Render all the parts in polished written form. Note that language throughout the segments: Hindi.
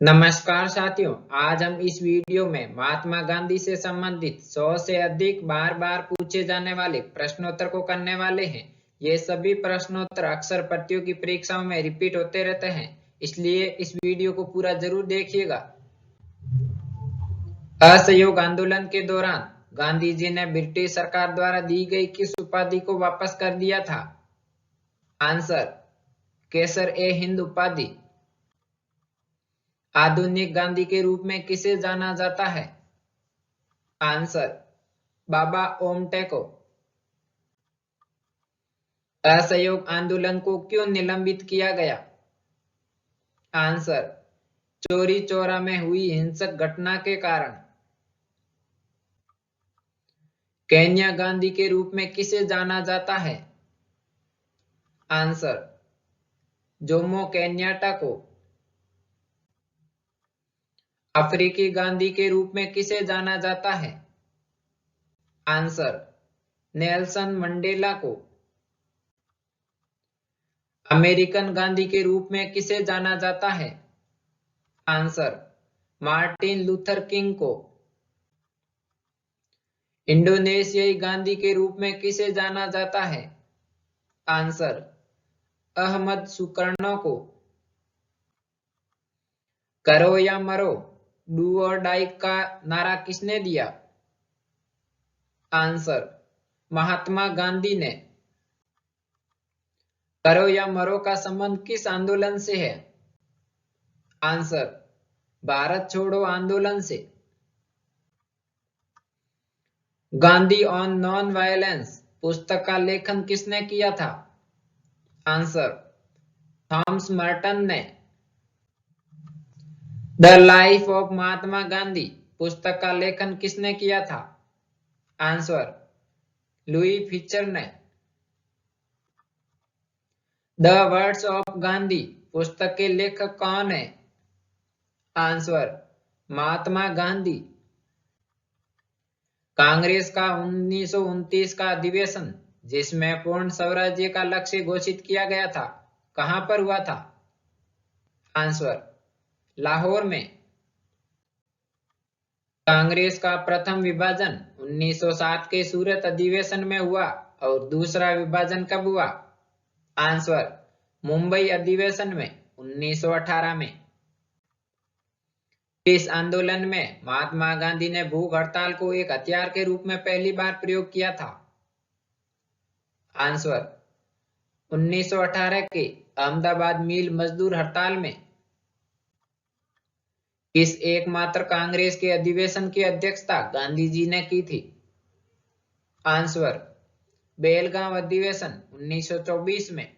नमस्कार साथियों, आज हम इस वीडियो में महात्मा गांधी से संबंधित 100 से अधिक बार बार पूछे जाने वाले प्रश्नोत्तर को करने वाले हैं। ये सभी प्रश्नोत्तर अक्सर प्रतियोगी परीक्षाओं में रिपीट होते रहते हैं, इसलिए इस वीडियो को पूरा जरूर देखिएगा। असहयोग आंदोलन के दौरान गांधी जी ने ब्रिटिश सरकार द्वारा दी गई किस उपाधि को वापस कर दिया था? आंसर, केसर ए हिंद उपाधि। आधुनिक गांधी के रूप में किसे जाना जाता है? आंसर, बाबा ओमटेको। असहयोग आंदोलन को क्यों निलंबित किया गया? आंसर, चौरी चौरा में हुई हिंसक घटना के कारण। केन्या गांधी के रूप में किसे जाना जाता है? आंसर, जोमो केन्याटा को। अफ्रीकी गांधी के रूप में किसे जाना जाता है? आंसर, नेल्सन मंडेला को। अमेरिकन गांधी के रूप में किसे जाना जाता है? आंसर, मार्टिन लूथर किंग को। इंडोनेशियाई गांधी के रूप में किसे जाना जाता है? आंसर, अहमद सुकर्णो को। करो या मरो, डू और डाई का नारा किसने दिया? आंसर, महात्मा गांधी ने। करो या मरो का संबंध किस आंदोलन से है? आंसर, भारत छोड़ो आंदोलन से। गांधी ऑन नॉन वायलेंस पुस्तक का लेखन किसने किया था? आंसर, थॉमस मर्टन ने। The life of Mahatma Gandhi पुस्तक का लेखन किसने किया था? आंसर, लुई फिचर ने। द वर्ड्स ऑफ गांधी पुस्तक के लेखक कौन है? आंसर, महात्मा गांधी। कांग्रेस का 1929 का अधिवेशन, जिसमें पूर्ण स्वराज्य का लक्ष्य घोषित किया गया था, कहां पर हुआ था? आंसर, लाहौर में। कांग्रेस का प्रथम विभाजन 1907 के सूरत अधिवेशन में हुआ और दूसरा विभाजन कब हुआ? आंसर, मुंबई अधिवेशन में 1918 में। इस आंदोलन में महात्मा गांधी ने भूख हड़ताल को एक हथियार के रूप में पहली बार प्रयोग किया था? आंसर, 1918 के अहमदाबाद मिल मजदूर हड़ताल में। किस एकमात्र कांग्रेस के अधिवेशन की अध्यक्षता गांधी जी ने की थी? आंसर, बेलगांव अधिवेशन 1924 में।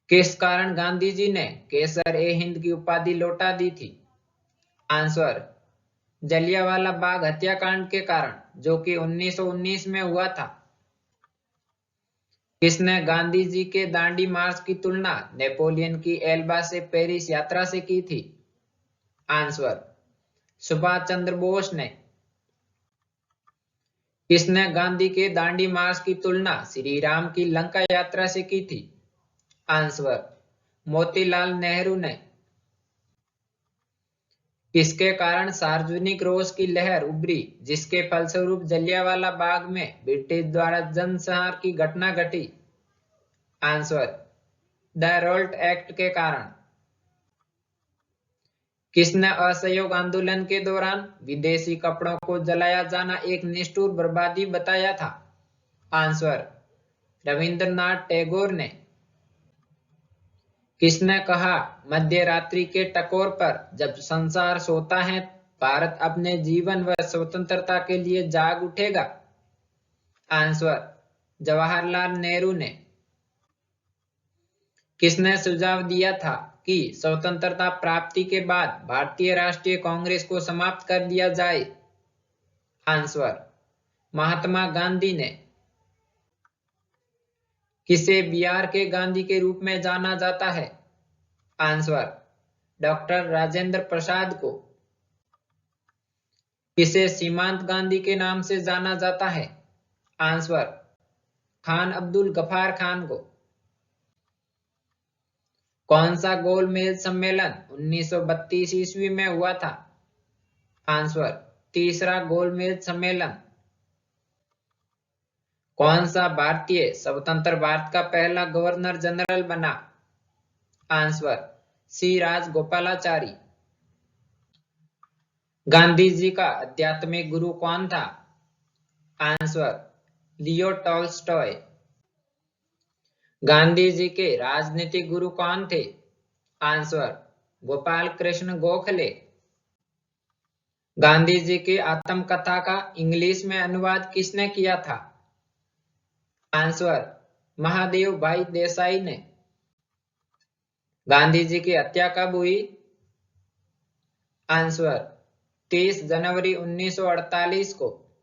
किस कारण गांधी जी ने केसर ए हिंद की उपाधि लौटा दी थी? आंसर, जलियांवाला बाग हत्याकांड के कारण, जो कि 1919 में हुआ था। किसने गांधी जी के दांडी मार्च की तुलना नेपोलियन की एल्बा से पेरिस यात्रा से की थी? आंसर, सुभाष चंद्र बोस ने। किसने गांधी के दांडी मार्च की तुलना श्री राम की लंका यात्रा से की थी? आंसर, मोतीलाल नेहरू ने। किसके कारण सार्वजनिक रोष की लहर उभरी, जिसके फलस्वरूप जलियांवाला बाग में ब्रिटिश द्वारा जनसंहार की घटना घटी? आंसर, द रोल्ट एक्ट के कारण। किसने असहयोग आंदोलन के दौरान विदेशी कपड़ों को जलाया जाना एक निष्ठुर बर्बादी बताया था? आंसर, रविंद्रनाथ टैगोर ने। किसने कहा, मध्य रात्रि के टकोर पर जब संसार सोता है, भारत अपने जीवन व स्वतंत्रता के लिए जाग उठेगा? आंसर, जवाहरलाल नेहरू ने। किसने सुझाव दिया था कि स्वतंत्रता प्राप्ति के बाद भारतीय राष्ट्रीय कांग्रेस को समाप्त कर दिया जाए? आंसर, महात्मा गांधी ने। किसे बिहार के गांधी के रूप में जाना जाता है? आंसर, डॉक्टर राजेंद्र प्रसाद को। किसे सीमांत गांधी के नाम से जाना जाता है? आंसर, खान अब्दुल गफार खान को। कौन सा गोलमेज सम्मेलन 1932 ईस्वी में हुआ था? आंसर, तीसरा गोलमेज सम्मेलन। कौन सा भारतीय स्वतंत्र भारत का पहला गवर्नर जनरल बना? Answer, C Rajagopalachari. गांधी जी का आध्यात्मिक गुरु कौन था? Answer, Leo Tolstoy. Gandhi ji के राजनीतिक गुरु कौन थे? आंसर, गोपाल कृष्ण गोखले। गांधी जी की आत्मकथा का इंग्लिश में अनुवाद किसने किया था? आंसर, महादेव भाई देसाई ने। गांधी जी की हत्या कब हुई? आंसर, 30 जनवरी 1948 को।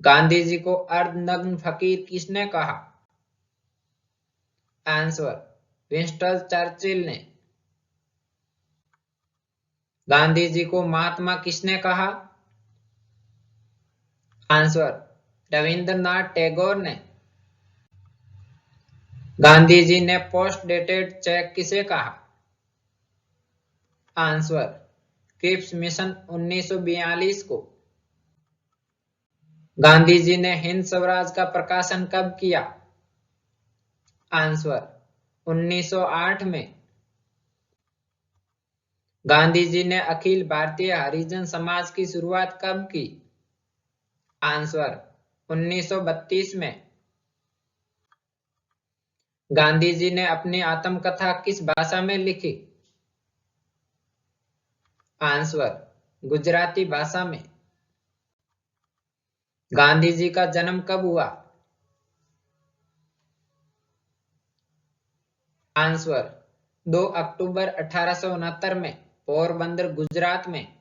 गांधी जी को अर्धनग्न फकीर किसने कहा? आंसर, विंस्टन चर्चिल ने। गांधी जी को महात्मा किसने कहा? आंसर, रविंद्रनाथ टैगोर ने। गांधी जी ने पोस्ट डेटेड चेक किसे कहा? आंसर, क्रिप्स मिशन 1942 को। गांधी जी ने हिंद स्वराज का प्रकाशन कब किया? आंसर, 1908 में। गांधी जी ने अखिल भारतीय हरिजन समाज की शुरुआत कब की? आंसर, 1932 में। गांधी जी ने अपनी आत्मकथा किस भाषा में लिखी? आंसर, गुजराती भाषा में। गांधी जी का जन्म कब हुआ? आंसर, 2 अक्टूबर 1869 में पोरबंदर, गुजरात में।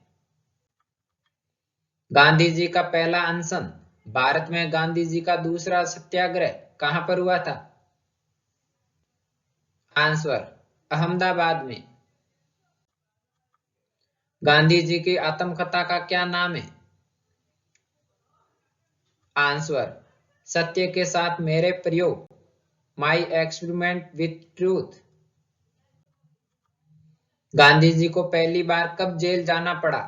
गांधी जी का पहला अनशन, भारत में गांधी जी का दूसरा सत्याग्रह कहां पर हुआ था? आंसर, अहमदाबाद में। गांधी जी की आत्मकथा का क्या नाम है? आंसर, सत्य के साथ मेरे प्रयोग, my experiment with truth. Gandhi ji को पहली बार कब जेल जाना पड़ा?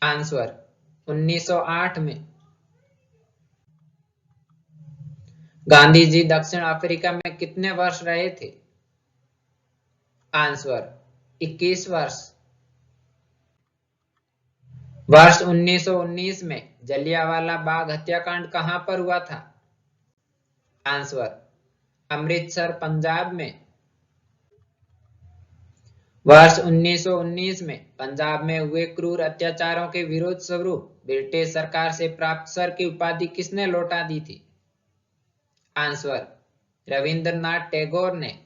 आंसर, 1908 में। गांधी जी दक्षिण अफ्रीका में कितने वर्ष रहे थे? आंसर, 21 वर्ष। वर्ष 1919 में जलियांवाला बाग हत्याकांड कहां पर हुआ था? आंसर, अमृतसर, पंजाब में। वर्ष 1919 में पंजाब में हुए क्रूर अत्याचारों के विरोध स्वरूप ब्रिटिश सरकार से प्राप्त सर की उपाधि किसने लौटा दी थी? आंसर, रविंद्रनाथ टैगोर ने।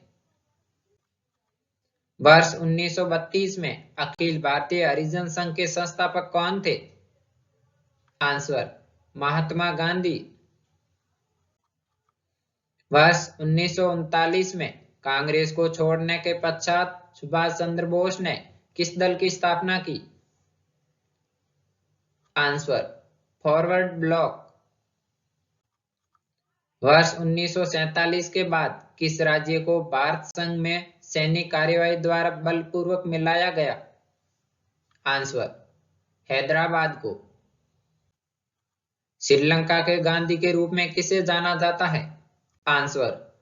वर्ष 1932 में अखिल भारतीय हरिजन संघ के संस्थापक कौन थे? आंसर, महात्मा गांधी। वर्ष 1939 में कांग्रेस को छोड़ने के पश्चात सुभाष चंद्र बोस ने किस दल की स्थापना की? Answer, forward block. वर्ष 1947 के बाद किस राज्य को भारत संघ में सैनिक कार्यवाही द्वारा बलपूर्वक मिलाया गया? आंसर, हैदराबाद को। श्रीलंका के गांधी के रूप में किसे जाना जाता है? आंसर,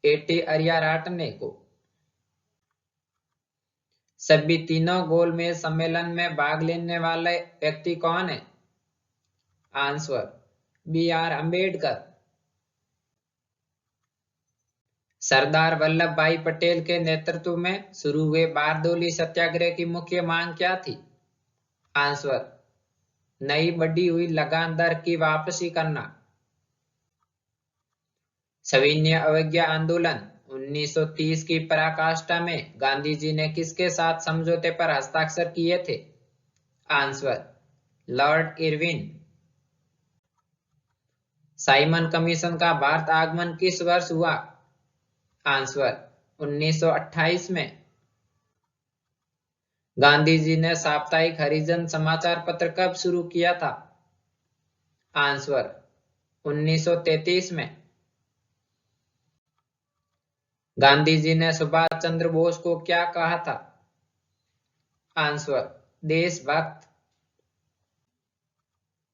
एटी अरियाराटने को। सभी तीनों गोलमेज सम्मेलन में भाग लेने वाले व्यक्ति कौन है? Answer, B R Ambedkar. Sardar Vallabhbhai Patel के नेतृत्व में शुरू हुए बारडोली सत्याग्रह की मुख्य मांग क्या थी? आंसर, नई बढ़ी हुई लगान दर की वापसी करना। सविनय अवज्ञा आंदोलन 1930 की पराकाष्ठा में गांधी जी ने किसके साथ समझौते पर हस्ताक्षर किए थे? Answer, Lord Irwin. Simon commission का भारत आगमन किस वर्ष हुआ? आंसर, 1928 में। गांधी जी ने साप्ताहिक हरिजन समाचार पत्र कब शुरू किया था? आंसर, 1933 में। गांधी जी ने सुभाष चंद्र बोस को क्या कहा था? आंसर, देशभक्त।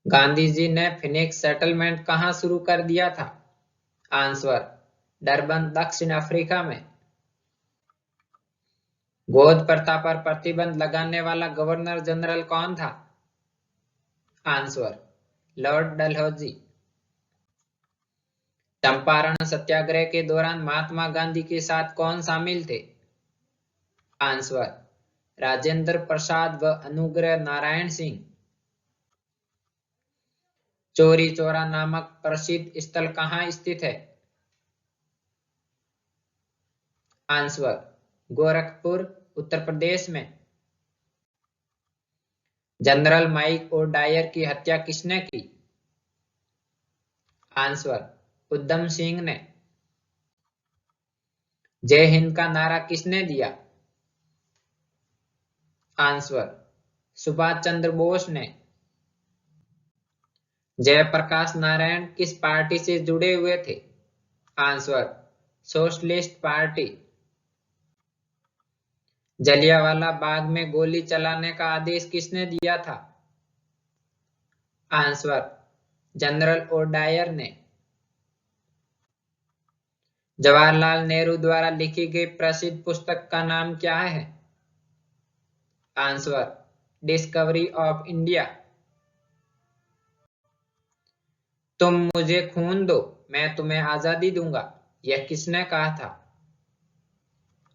गांधी जी ने फिनिक्स सेटलमेंट कहां शुरू कर दिया था? आंसर, डरबन, दक्षिण अफ्रीका में। गोद प्रथा पर प्रतिबंध लगाने वाला गवर्नर जनरल कौन था? Answer, Lord Dalhousie. Champaran Satyagraha के दौरान महात्मा गांधी के साथ कौन शामिल थे? आंसर, राजेंद्र प्रसाद व अनुग्रह नारायण सिंह। चौरी चौरा नामक प्रसिद्ध स्थल कहाँ स्थित है? आंसर, गोरखपुर, उत्तर प्रदेश में। जनरल माइक और डायर की हत्या किसने की? आंसर, उधम सिंह ने। जय हिंद का नारा किसने दिया? आंसर, सुभाष चंद्र बोस ने। जयप्रकाश नारायण किस पार्टी से जुड़े हुए थे? Answer, Socialist Party. Jallianwala Bagh में गोली चलाने का आदेश किसने दिया था? आंसर, जनरल और डायर ने। जवाहरलाल नेहरू द्वारा लिखी गई प्रसिद्ध पुस्तक का नाम क्या है? Answer, discovery of India. तुम मुझे खून दो, मैं तुम्हें आजादी दूंगा, यह किसने कहा था?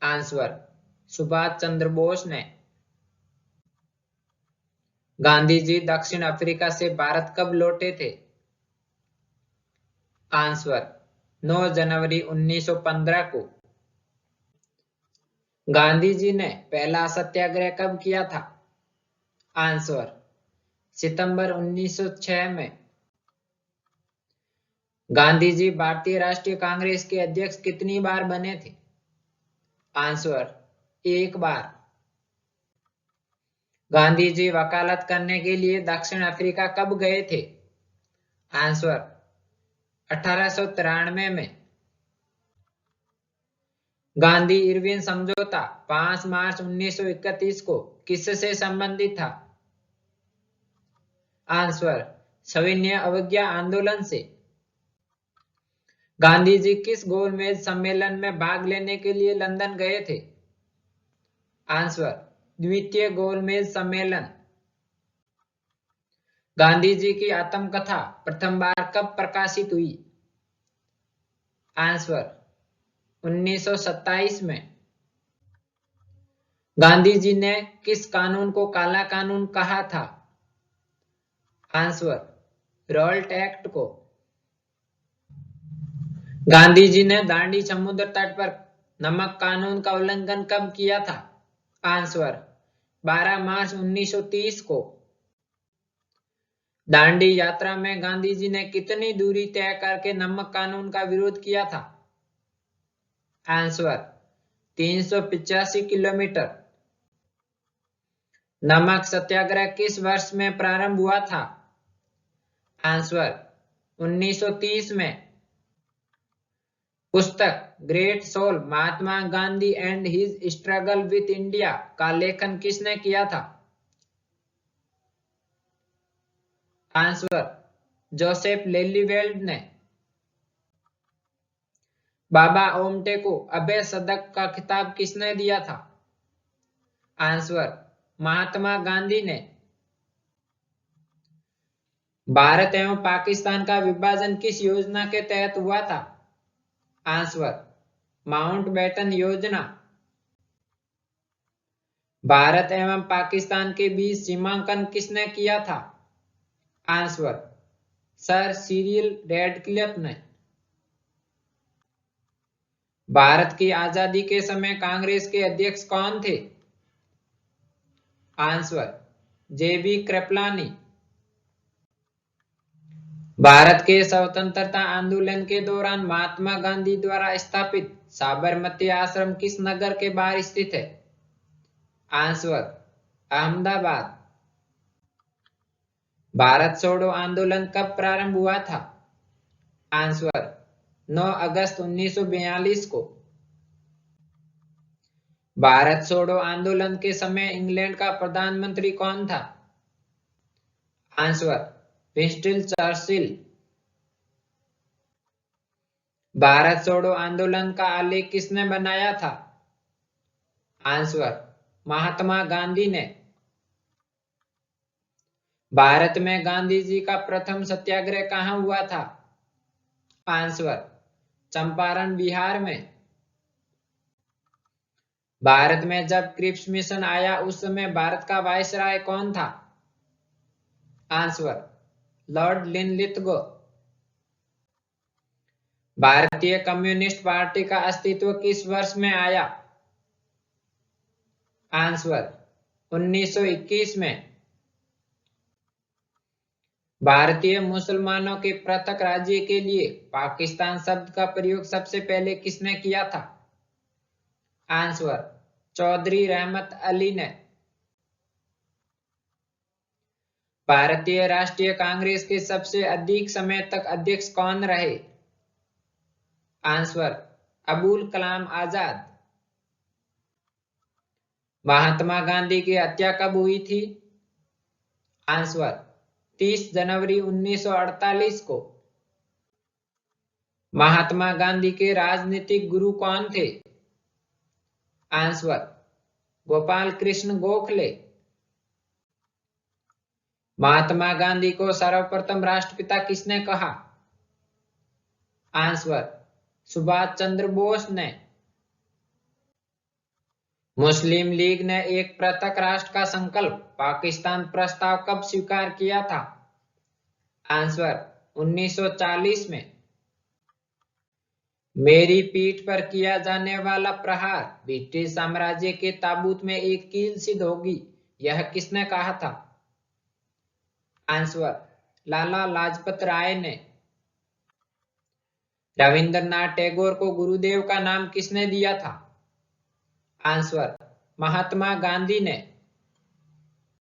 आंसर, सुभाष चंद्र बोस ने। गांधी जी दक्षिण अफ्रीका से भारत कब लौटे थे? आंसर, 9 जनवरी 1915 को। गांधी जी ने पहला सत्याग्रह कब किया था? आंसर, सितंबर 1906 में। गांधी जी भारतीय राष्ट्रीय कांग्रेस के अध्यक्ष कितनी बार बने थे? आंसर, 1 बार। गांधी जी वकालत करने के लिए दक्षिण अफ्रीका कब गए थे? आंसर, 1893 में। गांधी इरविन समझौता 5 मार्च 1931 को किससे संबंधित था? आंसर, सविनय अवज्ञा आंदोलन से। गांधी जी किस गोलमेज सम्मेलन में भाग लेने के लिए लंदन गए थे? आंसर, द्वितीय गोलमेज सम्मेलन। गांधी जी की आत्मकथा प्रथम बार कब प्रकाशित हुई? आंसर, 1927 में। गांधी जी ने किस कानून को काला कानून कहा था? आंसर, रॉल्ट एक्ट को। गांधी जी ने दांडी समुद्र तट पर नमक कानून का उल्लंघन कब किया था? आंसर, 12 मार्च 1930 को। दांडी यात्रा में गांधी जी ने कितनी दूरी तय करके नमक कानून का विरोध किया था? Answer, 385 kilometre. नमक सत्याग्रह किस वर्ष में प्रारंभ हुआ था? आंसर, 1930 में। पुस्तक great soul Mahatma Gandhi and his struggle with India का लेखन किसने किया था? आंसर, जोसेफ लेलीवेल्ड ने। बाबा ओमटे को अभय सदक का खिताब किसने दिया था? आंसर, महात्मा गांधी ने। भारत एवं पाकिस्तान का विभाजन किस योजना के तहत हुआ था? आंसर, माउंटबेटन योजना। भारत एवं पाकिस्तान के बीच सीमांकन किसने किया था? आंसर, सर सिरिल रैडक्लिफ ने। भारत की आजादी के समय कांग्रेस के अध्यक्ष कौन थे? आंसर, जेबी कृपलानी। भारत के स्वतंत्रता आंदोलन के दौरान महात्मा गांधी द्वारा स्थापित साबरमती आश्रम किस नगर के बाहर स्थित है? आंसर, अहमदाबाद। भारत छोड़ो आंदोलन कब प्रारंभ हुआ था? आंसर, 9 अगस्त 1942 को। भारत छोड़ो आंदोलन के समय इंग्लैंड का प्रधानमंत्री कौन था? Answer, Winston Churchill. भारत छोड़ो आंदोलन का आलेख किसने बनाया था? आंसर, महात्मा गांधी ने। भारत में गांधी जी का प्रथम सत्याग्रह कहाँ हुआ था? आंसर, चंपारण बिहार में। भारत में जब क्रिप्स मिशन आया उस समय भारत का वायसराय कौन था? Answer, Lord Linlithgow. भारतीय कम्युनिस्ट पार्टी का अस्तित्व किस वर्ष में आया? आंसर, 1921 में। भारतीय मुसलमानों के पृथक राज्य के लिए पाकिस्तान शब्द का प्रयोग सबसे पहले किसने किया था? आंसर, चौधरी रहमत अली ने। भारतीय राष्ट्रीय कांग्रेस के सबसे अधिक समय तक अध्यक्ष कौन रहे? आंसर, अबुल कलाम आजाद। महात्मा गांधी की हत्या कब हुई थी? आंसर, 30 जनवरी 1948 को। महात्मा गांधी के राजनीतिक गुरु कौन थे? आंसर, गोपाल कृष्ण गोखले। महात्मा गांधी को सर्वप्रथम राष्ट्रपिता किसने कहा? आंसर, सुभाष चंद्र बोस ने। मुस्लिम लीग ने एक पृथक राष्ट्र का संकल्प पाकिस्तान प्रस्ताव कब स्वीकार किया था? आंसर, 1940 में। मेरी पीठ पर किया जाने वाला प्रहार ब्रिटिश साम्राज्य के ताबूत में एक कील सिद्ध होगी, यह किसने कहा था? आंसर, लाला लाजपत राय ने। रविंद्रनाथ टैगोर को गुरुदेव का नाम किसने दिया था? आंसर, महात्मा गांधी ने।